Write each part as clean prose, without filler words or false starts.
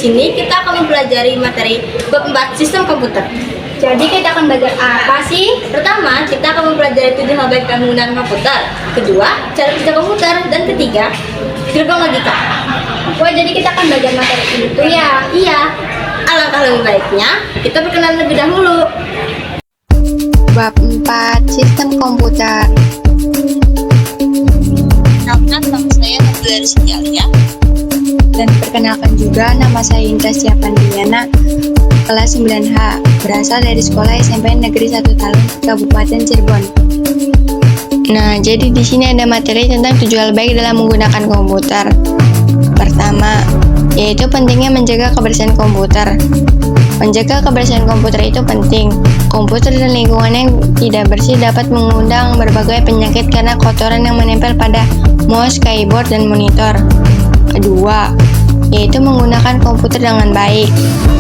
sini kita akan mempelajari materi bab 4 sistem komputer. Jadi kita akan belajar apa sih? Pertama, kita akan mempelajari 7 hal baik penggunaan komputer. Kedua, cara kerja komputer. Dan ketiga, gerbang logika. Wah, jadi kita akan belajar materi itu ya? Iya, alangkah lebih baiknya kita berkenalan lebih dahulu. Bab 4 Sistem Komputer. Perkenalkan, nama saya Nabila Rizkialia. Dan perkenalkan juga, nama saya Indra Siapandiana, kelas 9H, berasal dari Sekolah SMP Negeri 1 Talun, Kabupaten Cirebon. Nah, jadi di sini ada materi tentang 7 hal baik dalam menggunakan komputer. Pertama, yaitu pentingnya menjaga kebersihan komputer. Menjaga kebersihan komputer itu penting. Komputer dan lingkungan yang tidak bersih dapat mengundang berbagai penyakit karena kotoran yang menempel pada mouse, keyboard, dan monitor. Kedua, yaitu menggunakan komputer dengan baik.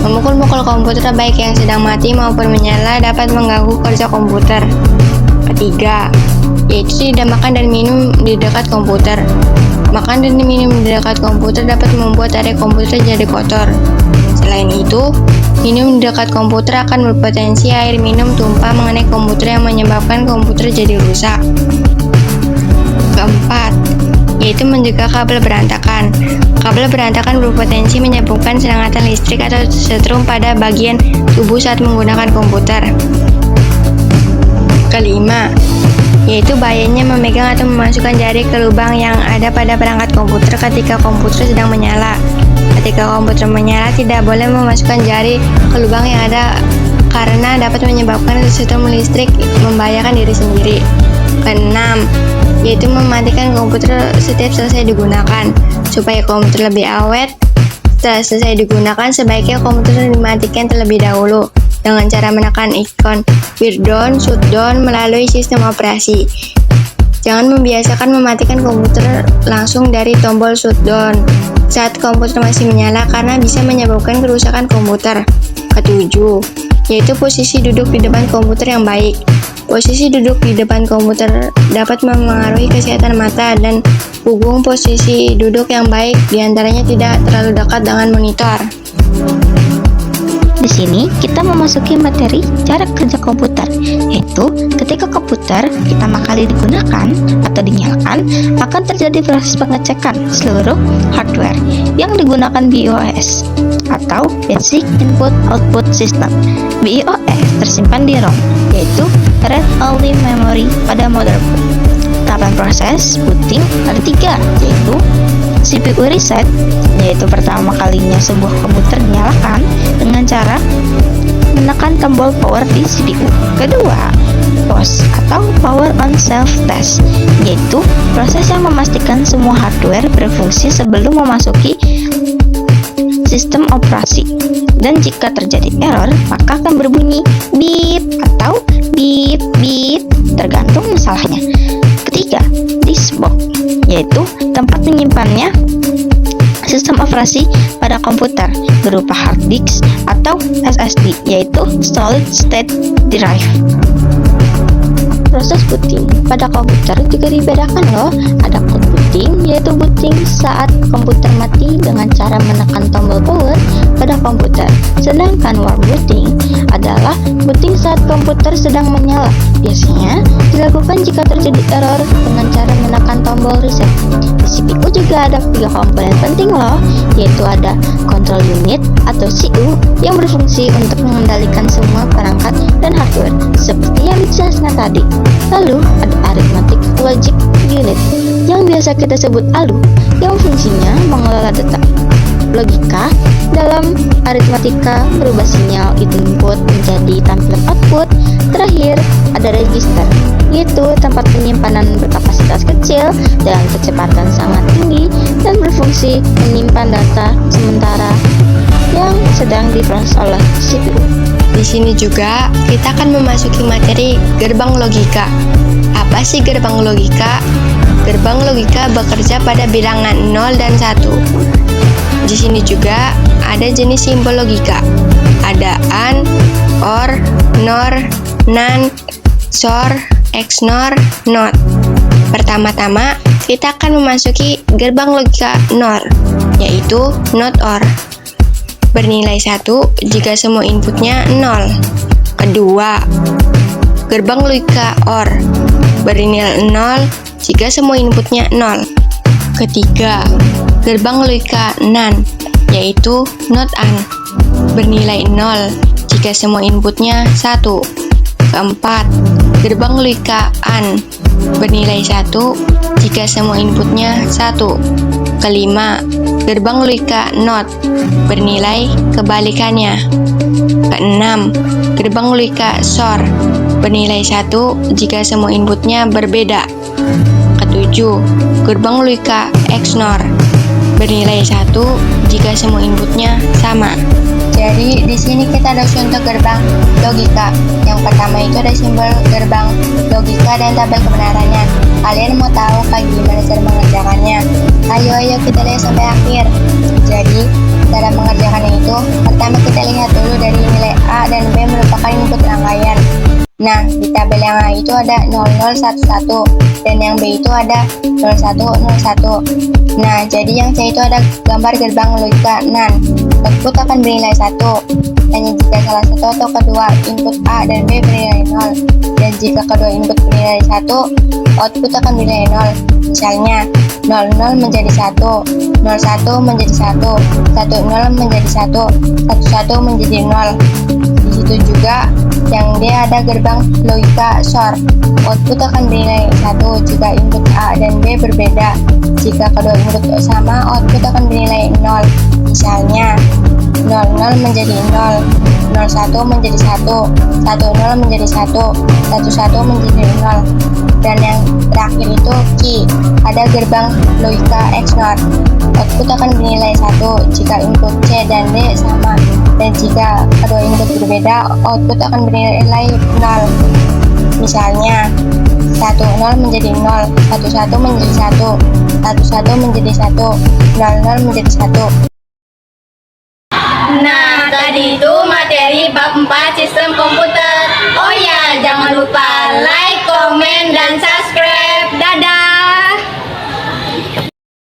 Memukul-mukul komputer baik yang sedang mati maupun menyala dapat mengganggu kerja komputer. Ketiga, yaitu tidak makan dan minum di dekat komputer. Makan dan minum di dekat komputer dapat membuat area komputer jadi kotor. Selain itu, minum di dekat komputer akan berpotensi air minum tumpah mengenai komputer yang menyebabkan komputer jadi rusak. Keempat, yaitu menjaga kabel berantakan. Kabel berantakan berpotensi menyebabkan sengatan listrik atau setrum pada bagian tubuh saat menggunakan komputer. Kelima, yaitu bahayanya memegang atau memasukkan jari ke lubang yang ada pada perangkat komputer ketika komputer sedang menyala. Ketika komputer menyala, tidak boleh memasukkan jari ke lubang yang ada karena dapat menyebabkan setrum listrik membahayakan diri sendiri. Keenam, yaitu mematikan komputer setiap selesai digunakan. Supaya komputer lebih awet, setelah selesai digunakan, sebaiknya komputer dimatikan terlebih dahulu dengan cara menekan ikon power down, shutdown melalui sistem operasi. Jangan membiasakan mematikan komputer langsung dari tombol shutdown saat komputer masih menyala karena bisa menyebabkan kerusakan komputer. Ketujuh, yaitu posisi duduk di depan komputer yang baik. Posisi duduk di depan komputer dapat memengaruhi kesehatan mata dan punggung. Posisi duduk yang baik diantaranya tidak terlalu dekat dengan monitor. Di sini kita memasuki materi cara kerja komputer, yaitu ketika komputer pertama kali digunakan atau dinyalakan akan terjadi proses pengecekan seluruh hardware yang digunakan BIOS atau Basic Input Output System. BIOS tersimpan di ROM, yaitu Read Only Memory pada motherboard. Tahapan proses booting ada 3, yaitu CPU reset, yaitu pertama kalinya sebuah komputer dinyalakan dengan cara menekan tombol power di CPU. Kedua, POS atau Power on Self Test, yaitu proses yang memastikan semua hardware berfungsi sebelum memasuki sistem operasi. Dan jika terjadi error, maka akan berbunyi beep atau beep beep tergantung masalahnya. Ketiga, disk box, yaitu tempat menyimpannya sistem operasi pada komputer berupa hard disk atau SSD, yaitu Solid State Drive. Proses booting pada komputer juga dibedakan loh. Ada cold booting, yaitu booting saat komputer mati dengan cara menekan tombol power pada komputer. Sedangkan warm booting adalah booting saat komputer sedang menyala. Biasanya dilakukan jika terjadi error dengan cara menekan tombol reset. Di CPU juga ada 3 komponen penting loh, yaitu ada control unit atau CU yang berfungsi untuk mengendalikan semua perangkat dan hardware seperti yang dijelaskan tadi. Lalu ada arithmetic logic unit yang biasa kita sebut ALU yang fungsinya mengelola data logika dalam aritmatika, berubah sinyal input menjadi tampilan output. Terakhir ada register, yaitu tempat penyimpanan berkapasitas kecil dengan kecepatan sangat tinggi dan berfungsi menyimpan data sementara yang sedang diproses oleh CPU. Di sini juga kita akan memasuki materi gerbang logika. Apa sih gerbang logika? Gerbang logika bekerja pada bilangan 0 dan 1. Di sini juga ada jenis simbol logika. Ada AND, OR, NOR, NAND, SOR, XNOR, NOT. Pertama-tama, kita akan memasuki gerbang logika NOR, yaitu NOT OR. bernilai 1 jika semua inputnya 0. Kedua, gerbang Loika OR bernilai 0 jika semua inputnya 0. Ketiga, gerbang Loika NaN yaitu not AND bernilai 0 jika semua inputnya 1. Keempat, gerbang Loika AND bernilai 1 jika semua inputnya 1. Kelima, gerbang Loika NOT bernilai kebalikannya. Keenam, gerbang Loika SOR bernilai 1 jika semua inputnya berbeda. Ketujuh, gerbang Loika XNOR bernilai 1 jika semua inputnya sama. Jadi di sini kita ada contoh gerbang logika. Yang pertama itu ada simbol gerbang logika dan tabel kebenarannya. Kalian mau tahu kayak gimana cara mengerjakannya? Ayo kita lihat sampai akhir. Jadi cara mengerjakannya itu pertama kita lihat dulu dari nilai A dan B merupakan input rangkaian. Nah, di tabel yang A itu ada 0011 dan yang B itu ada 0101. Nah, jadi yang C itu ada gambar gerbang logika NaN. Output akan bernilai 1 hanya jika salah satu atau kedua input A dan B bernilai 0. Dan jika kedua input bernilai 1, output akan bernilai 0. Misalnya, 00 menjadi 1, 01 menjadi 1, 10 menjadi 1, 11 menjadi 0. Di situ juga yang D ada gerbang logika SOR. Output akan bernilai 1 jika input A dan B berbeda. Jika kedua input sama, output akan bernilai 0. Misalnya, 00 menjadi 0, 01 menjadi 1, 10 menjadi 1, 11 menjadi 0. Dan yang terakhir itu Q, ada gerbang logika XNOR. Output akan bernilai 1 jika input C dan D sama, dan jika kedua input berbeda, output akan bernilai 0. Misalnya, 10 menjadi 0, 11 menjadi 1, 11 menjadi 1, 00 menjadi 1. Nah, tadi itu materi bab 4 sistem komputer. Oh ya, jangan lupa like,